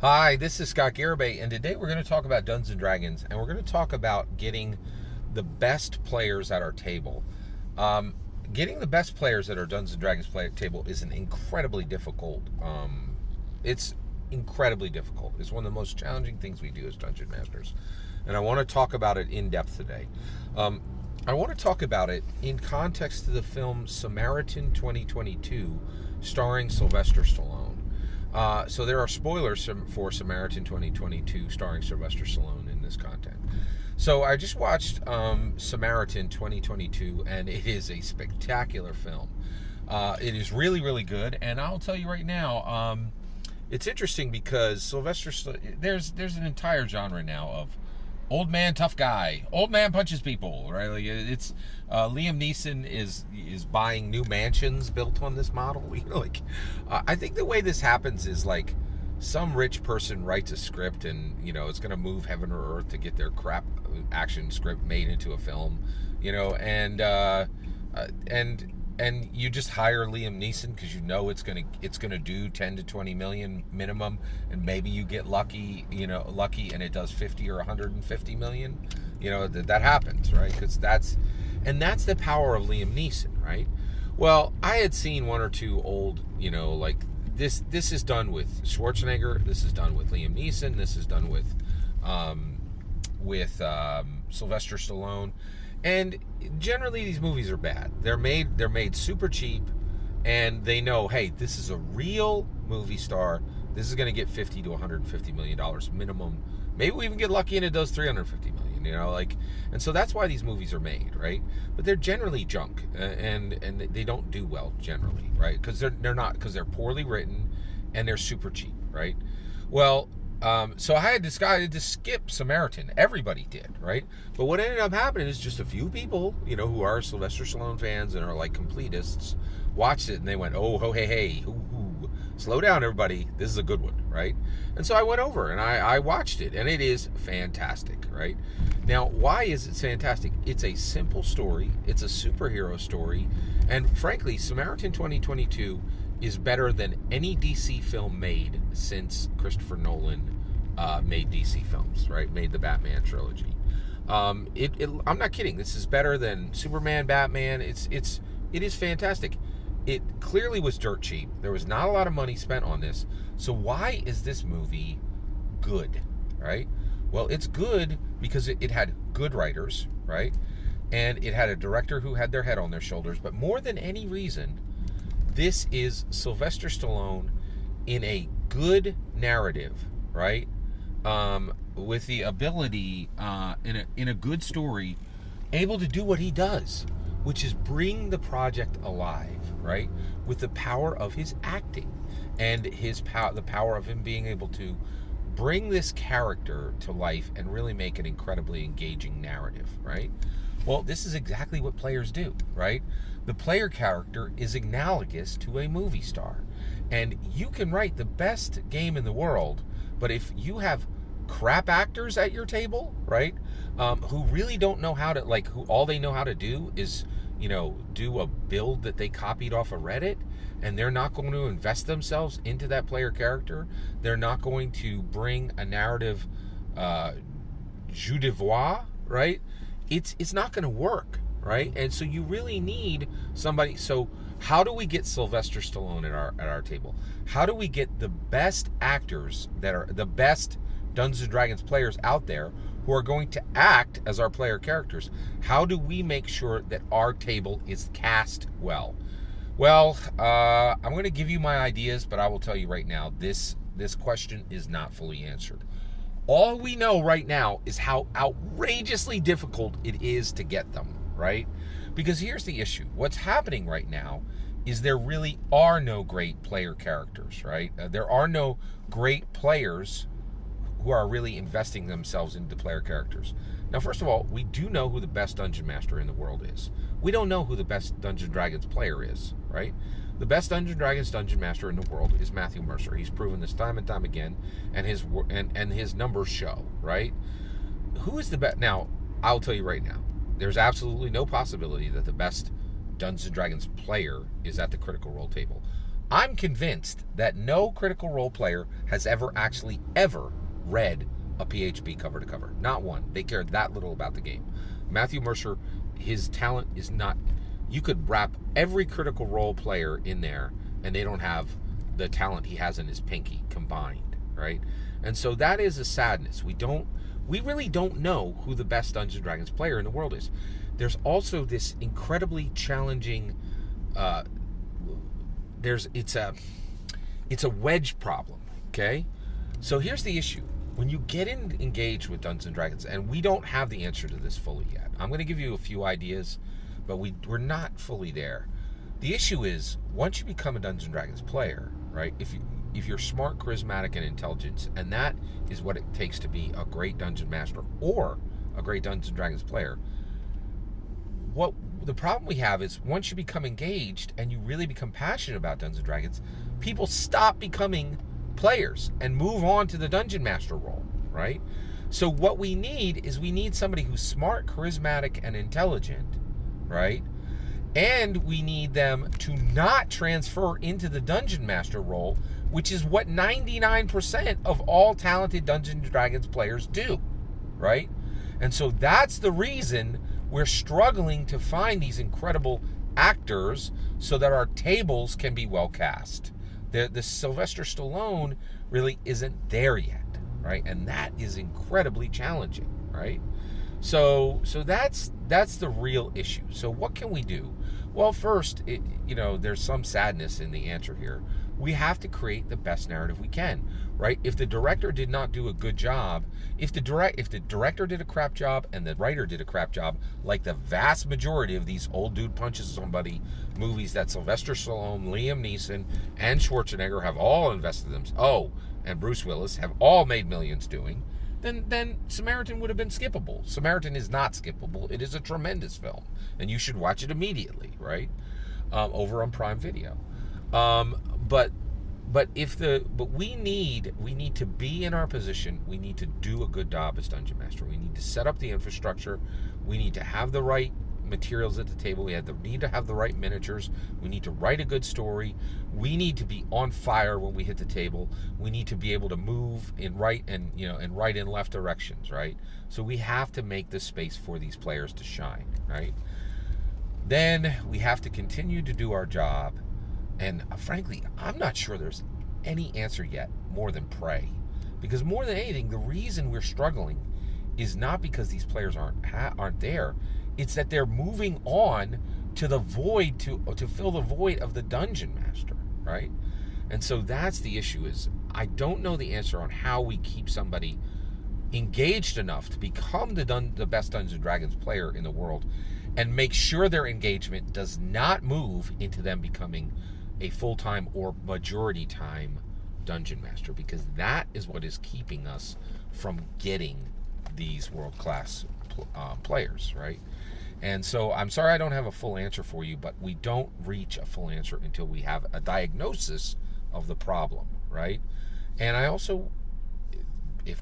Hi, this is Scott Garibay, and today we're going to talk about Dungeons and Dragons, and we're going to talk about getting the best players at our table. Um, Getting the best players at our Dungeons and Dragons table is an incredibly difficult. It's incredibly difficult. It's one of the most challenging things we do as dungeon masters, and I want to talk about it in depth today. Um, I want to talk about it in context to the film Samaritan 2022, starring Sylvester Stallone. So there are spoilers for Samaritan 2022 starring Sylvester Stallone in this content. So I just watched Samaritan 2022, and it is a spectacular film. It is really, really good, and I'll tell you right now, it's interesting because there's an entire genre now of old man tough guy, old man punches people, right? Like it's Liam Neeson is buying new mansions built on this model. I think the way this happens is like some rich person writes a script, and it's going to move heaven or earth to get their crap action script made into a film, and you just hire Liam Neeson because it's gonna do 10 to 20 million minimum, and maybe you get lucky, and it does 50 or 150 million. That happens, right? Because that's the power of Liam Neeson, right? Well, I had seen one or two old, like this is done with Schwarzenegger, this is done with Liam Neeson, this is done with Sylvester Stallone. And generally, these movies are bad. They're made super cheap, and they know, hey, this is a real movie star. This is going to get $50 to $150 million minimum. Maybe we even get lucky and it does $350 million. And so that's why these movies are made, right? But they're generally junk, and they don't do well generally, right? Because they're poorly written, and they're super cheap, right? Well. So I had decided to skip Samaritan. Everybody did, right? But what ended up happening is just a few people, who are Sylvester Stallone fans and are like completists, watched it and they went, oh, hey, slow down, everybody. This is a good one, right? And so I went over and I watched it, and it is fantastic, right? Now, why is it fantastic? It's a simple story. It's a superhero story. And frankly, Samaritan 2022 is better than any DC film made since Christopher Nolan made DC films, right? Made the Batman trilogy. I'm not kidding. This is better than Superman, Batman. It is fantastic. It clearly was dirt cheap. There was not a lot of money spent on this. So why is this movie good, right? Well, it's good because it had good writers, right? And it had a director who had their head on their shoulders. But more than any reason, this is Sylvester Stallone in a good narrative, right? With the ability, in a good story, able to do what he does, which is bring the project alive, right? With the power of his acting and the power of him being able to bring this character to life and really make an incredibly engaging narrative, right? Well, this is exactly what players do, right? The player character is analogous to a movie star. And you can write the best game in the world, but if you have crap actors at your table, right, who really don't know how to, who all they know how to do is, do a build that they copied off of Reddit, and they're not going to invest themselves into that player character, they're not going to bring a narrative jeu de voir, right? It's not going to work, right? And so you really need somebody. So how do we get Sylvester Stallone at our table? How do we get the best actors that are the best Dungeons and Dragons players out there who are going to act as our player characters? How do we make sure that our table is cast well? Well, I'm going to give you my ideas, but I will tell you right now, this question is not fully answered. All we know right now is how outrageously difficult it is to get them, right? Because here's the issue. What's happening right now is there really are no great player characters, right? There are no great players who are really investing themselves into player characters. Now, first of all, we do know who the best dungeon master in the world is. We don't know who the best Dungeons & Dragons player is, right? The best Dungeons & Dragons dungeon master in the world is Matthew Mercer. He's proven this time and time again, and his numbers show, right? Who is the best? Now, I'll tell you right now, there's absolutely no possibility that the best Dungeons & Dragons player is at the Critical Role table. I'm convinced that no Critical Role player has ever read a PHP cover to cover. Not one. They care that little about the game. Matthew Mercer, his talent is not. You could wrap every Critical Role player in there, and they don't have the talent he has in his pinky combined, right? And so that is a sadness. We really don't know who the best Dungeons and Dragons player in the world is. There's also this incredibly challenging. It's a wedge problem. Okay, so here's the issue. When you get engaged with Dungeons and Dragons, and we don't have the answer to this fully yet. I'm going to give you a few ideas, but we're not fully there. The issue is, once you become a Dungeons and Dragons player, right? If you're smart, charismatic, and intelligent, and that is what it takes to be a great Dungeon Master or a great Dungeons and Dragons player, what the problem we have is, once you become engaged and you really become passionate about Dungeons and Dragons, people stop becoming players and move on to the Dungeon Master role, right? So what we need is somebody who's smart, charismatic, and intelligent, right? And we need them to not transfer into the Dungeon Master role, which is what 99% of all talented Dungeons and Dragons players do, right? And so that's the reason we're struggling to find these incredible actors so that our tables can be well cast. The Sylvester Stallone really isn't there yet, right? And that is incredibly challenging, right? So that's the real issue. So what can we do? Well, first, there's some sadness in the answer here. We have to create the best narrative we can, right? If the director did not do a good job, if the director did a crap job and the writer did a crap job, like the vast majority of these old dude punches somebody movies that Sylvester Stallone, Liam Neeson, and Schwarzenegger have all invested themselves, and Bruce Willis have all made millions doing, then Samaritan would have been skippable. Samaritan is not skippable. It is a tremendous film, and you should watch it immediately, right? Over on Prime Video. But we need to be in our position. We need to do a good job as Dungeon Master. We need to set up the infrastructure. We need to have the right materials at the table. We need to have the right miniatures. We need to write a good story. We need to be on fire when we hit the table. We need to be able to move in right and left directions, right? So we have to make the space for these players to shine, right? Then we have to continue to do our job. And frankly, I'm not sure there's any answer yet more than pray. Because more than anything, the reason we're struggling is not because these players aren't there. It's that they're moving on to the void, to fill the void of the Dungeon Master, right? And so that's the issue. Is I don't know the answer on how we keep somebody engaged enough to become the best Dungeons and Dragons player in the world, and make sure their engagement does not move into them becoming a full-time or majority-time Dungeon Master, because that is what is keeping us from getting these world-class players, right? And so I'm sorry I don't have a full answer for you, but we don't reach a full answer until we have a diagnosis of the problem, right? And I also, I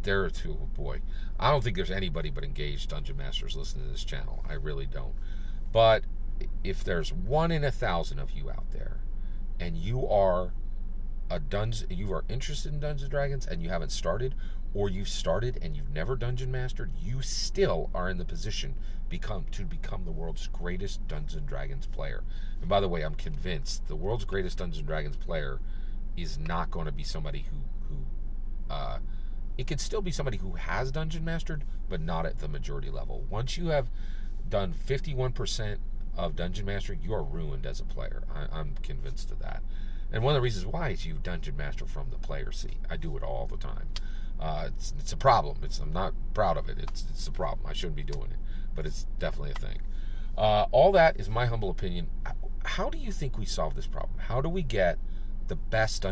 don't think there's anybody but engaged Dungeon Masters listening to this channel. I really don't. But if there's 1 in 1,000 of you out there, and you are interested in Dungeons and Dragons and you haven't started, or you've started and you've never Dungeon Mastered, you still are in the position to become the world's greatest Dungeons and Dragons player. And by the way, I'm convinced the world's greatest Dungeons and Dragons player is not going to be somebody who it could still be somebody who has Dungeon Mastered, but not at the majority level. Once you have done 51% of Dungeon Mastery, you are ruined as a player. I'm convinced of that. And one of the reasons why is you Dungeon Master from the player seat. I do it all the time. It's a problem. I'm not proud of it. It's a problem. I shouldn't be doing it, but it's definitely a thing. All that is my humble opinion. How do you think we solve this problem? How do we get the best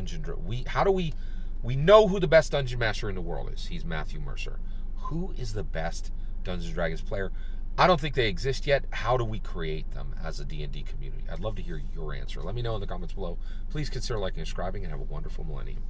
we know who the best Dungeon Master in the world is. He's Matthew Mercer. Who is the best Dungeons & Dragons player? I don't think they exist yet. How do we create them as a D&D community? I'd love to hear your answer. Let me know in the comments below. Please consider liking and subscribing, and have a wonderful millennium.